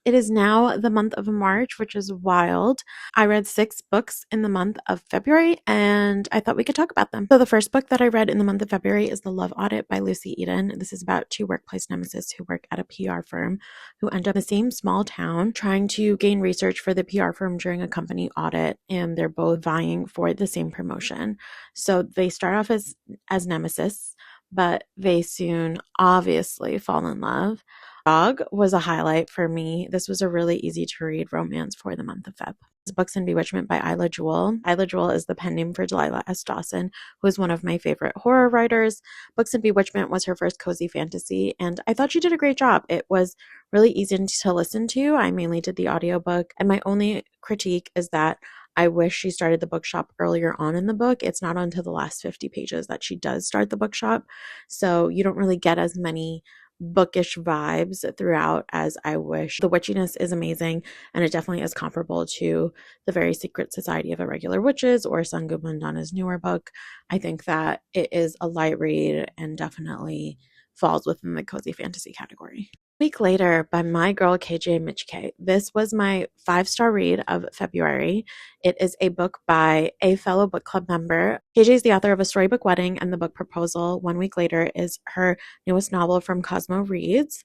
It is now the month of March, which is wild. I read 6 books in the month of February, and I thought we could talk about them. So the first book that I read in the month of February is The Love Audit by Lucy Eden. This is about 2 workplace nemesis who work at a PR firm who end up in the same small town trying to gain research for the PR firm during a company audit, and they're both vying for the same promotion. So they start off as nemesis, but they soon obviously fall in love. Dog was a highlight for me. This was a really easy to read romance for the month of Feb. Books and Bewitchment by Isla Jewell. Isla Jewell is the pen name for Delilah S. Dawson, who is one of my favorite horror writers. Books and Bewitchment was her first cozy fantasy, and I thought she did a great job. It was really easy to listen to. I mainly did the audiobook, and my only critique is that I wish she started the bookshop earlier on in the book. It's not until the last 50 pages that she does start the bookshop, so you don't really get as many bookish vibes throughout as I wish. The witchiness is amazing, and it definitely is comparable to The Very Secret Society of Irregular Witches or Sangu Mandana's newer book. I think that it is a light read and definitely falls within the cozy fantasy category. Week Later by my girl KJ Michike. This was my 5-star read of February. It is a book by a fellow book club member. KJ is the author of A Storybook Wedding and The Book Proposal. 1 week Later is her newest novel from Cosmo Reads.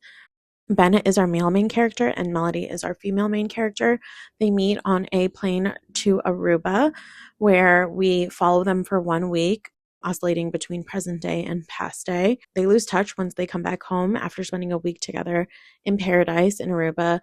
Bennett is our male main character and Melody is our female main character. They meet on a plane to Aruba where we follow them for 1 week, oscillating between present day and past day. They lose touch once they come back home after spending a week together in paradise in Aruba.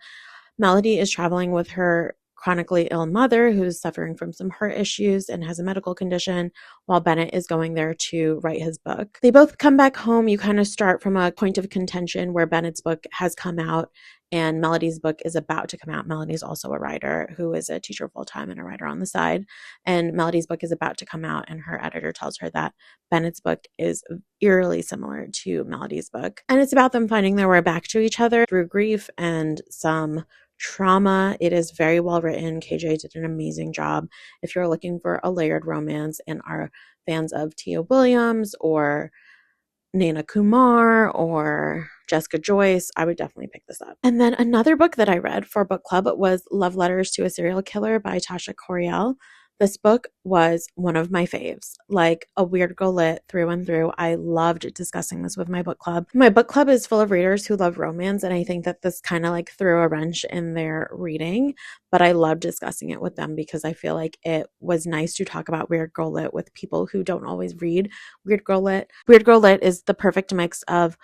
Melody is traveling with her chronically ill mother who's suffering from some heart issues and has a medical condition, while Bennett is going there to write his book. They both come back home. You kind of start from a point of contention where Bennett's book has come out and Melody's book is about to come out. Melody's also a writer who is a teacher full-time and a writer on the side. And Melody's book is about to come out, and her editor tells her that Bennett's book is eerily similar to Melody's book. And it's about them finding their way back to each other through grief and some trauma. It is very well written. KJ did an amazing job. If you're looking for a layered romance and are fans of Tia Williams or Nana Kumar or Jessica Joyce, I would definitely pick this up. And then another book that I read for book club was Love Letters to a Serial Killer by Tasha Coriel. This book was one of my faves, like a weird girl lit through and through. I loved discussing this with my book club. My book club is full of readers who love romance, and I think that this kind of like threw a wrench in their reading, but I loved discussing it with them because I feel like it was nice to talk about weird girl lit with people who don't always read weird girl lit. Weird girl lit is the perfect mix of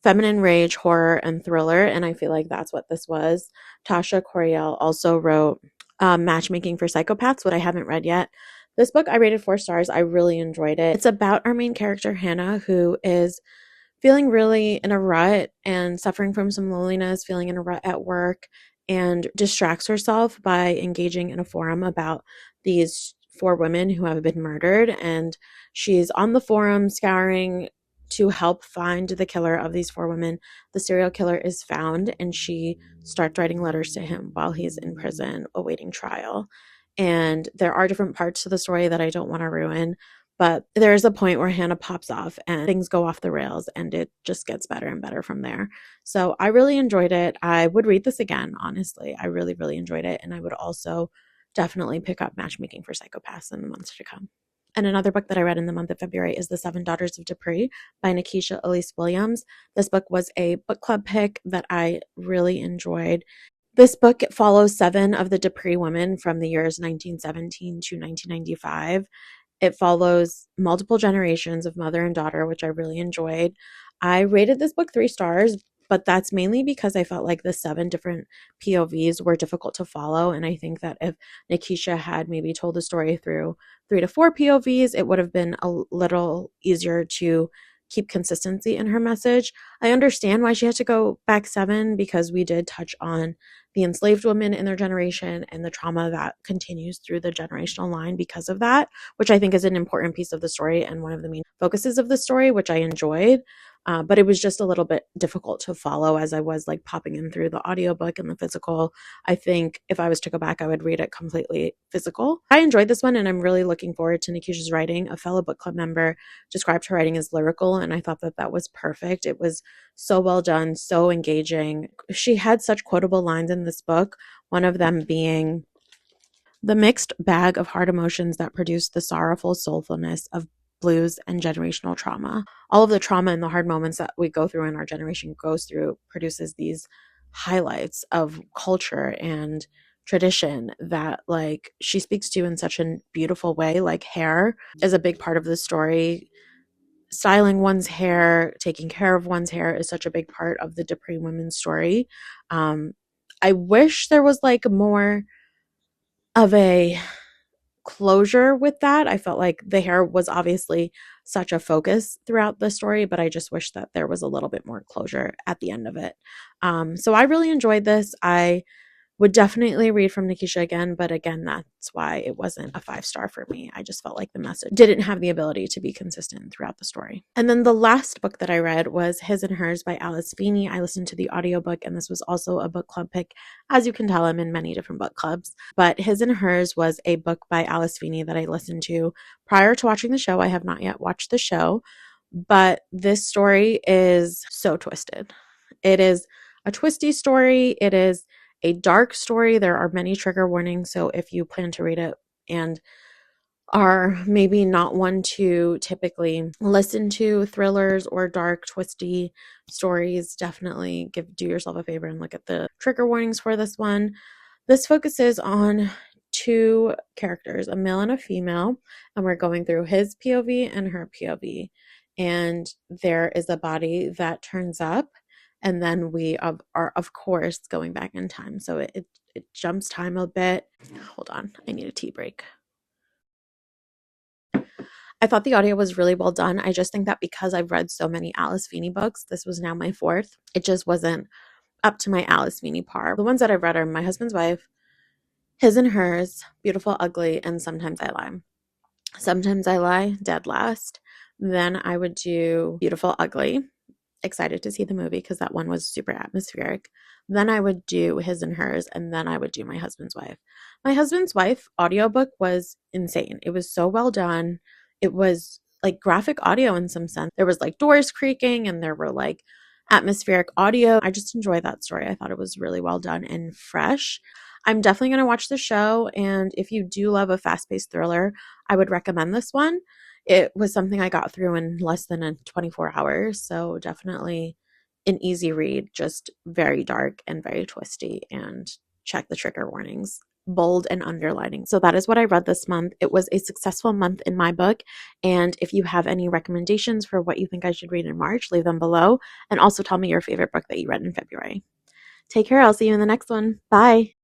feminine rage, horror, and thriller, and I feel like that's what this was. Tasha Coriel also wrote Matchmaking for Psychopaths, what I haven't read yet. This book I rated 4 stars. I really enjoyed it. It's about our main character, Hannah, who is feeling really in a rut and suffering from some loneliness, feeling in a rut at work, and distracts herself by engaging in a forum about these 4 women who have been murdered. And she's on the forum scouring to help find the killer of these 4 women. The serial killer is found, and she starts writing letters to him while he's in prison awaiting trial. And there are different parts to the story that I don't want to ruin, but there's a point where Hannah pops off and things go off the rails, and it just gets better and better from there. So I really enjoyed it. I would read this again, honestly. I really, really enjoyed it. And I would also definitely pick up Matchmaking for Psychopaths in the months to come. And another book that I read in the month of February is The 7 Daughters of Dupree by Nikisha Elise Williams. This book was a book club pick that I really enjoyed. This book follows 7 of the Dupree women from the years 1917 to 1995. It follows multiple generations of mother and daughter, which I really enjoyed. I rated this book 3 stars, but that's mainly because I felt like the 7 different POVs were difficult to follow. And I think that if Nikisha had maybe told the story through 3 to 4 POVs, it would have been a little easier to keep consistency in her message. I understand why she had to go back 7 because we did touch on the enslaved women in their generation and the trauma that continues through the generational line because of that, which I think is an important piece of the story and one of the main focuses of the story, which I enjoyed. but it was just a little bit difficult to follow as I was like popping in through the audiobook and the physical. I think if I was to go back, I would read it completely physical. I enjoyed this one, and I'm really looking forward to Nikisha's writing. A fellow book club member described her writing as lyrical, and I thought that that was perfect. It was so well done, so engaging. She had such quotable lines in this book, one of them being, "The mixed bag of hard emotions that produce the sorrowful soulfulness of blues and generational trauma." All of the trauma and the hard moments that we go through and our generation goes through produces these highlights of culture and tradition that like she speaks to in such a beautiful way. Like hair is a big part of the story. Styling one's hair, taking care of one's hair is such a big part of the Dupree women's story. I wish there was like more of a closure with that. I felt like the hair was obviously such a focus throughout the story, but I just wish that there was a little bit more closure at the end of it. So I really enjoyed this. I would definitely read from Nikisha again, but again, that's why it wasn't a 5-star for me. I just felt like the message didn't have the ability to be consistent throughout the story. And then the last book that I read was His and Hers by Alice Feeney. I listened to the audiobook, and this was also a book club pick. As you can tell, I'm in many different book clubs, but His and Hers was a book by Alice Feeney that I listened to prior to watching the show. I have not yet watched the show, but this story is so twisted. It is a twisty story. It is a dark story. There are many trigger warnings, so if you plan to read it and are maybe not one to typically listen to thrillers or dark, twisty stories, definitely do yourself a favor and look at the trigger warnings for this one. This focuses on two characters, a male and a female, and we're going through his POV and her POV. And there is a body that turns up, and then we are, of course, going back in time. So it jumps time a bit. Hold on, I need a tea break. I thought the audio was really well done. I just think that because I've read so many Alice Feeney books, this was now my 4th, it just wasn't up to my Alice Feeney par. The ones that I've read are My Husband's Wife, His and Hers, Beautiful Ugly, and Sometimes I Lie. Sometimes I Lie, dead last. Then I would do Beautiful Ugly. Excited to see the movie because that one was super atmospheric. Then I would do His and Hers, and then I would do My Husband's Wife. My Husband's Wife audiobook was insane. It was so well done. It was like graphic audio in some sense. There was like doors creaking and there were like atmospheric audio. I just enjoyed that story. I thought it was really well done and fresh. I'm definitely going to watch the show, and if you do love a fast-paced thriller, I would recommend this one. It was something I got through in less than 24 hours, so definitely an easy read, just very dark and very twisty, and check the trigger warnings, bold and underlining. So that is what I read this month. It was a successful month in my book, and if you have any recommendations for what you think I should read in March, leave them below, and also tell me your favorite book that you read in February. Take care. I'll see you in the next one. Bye.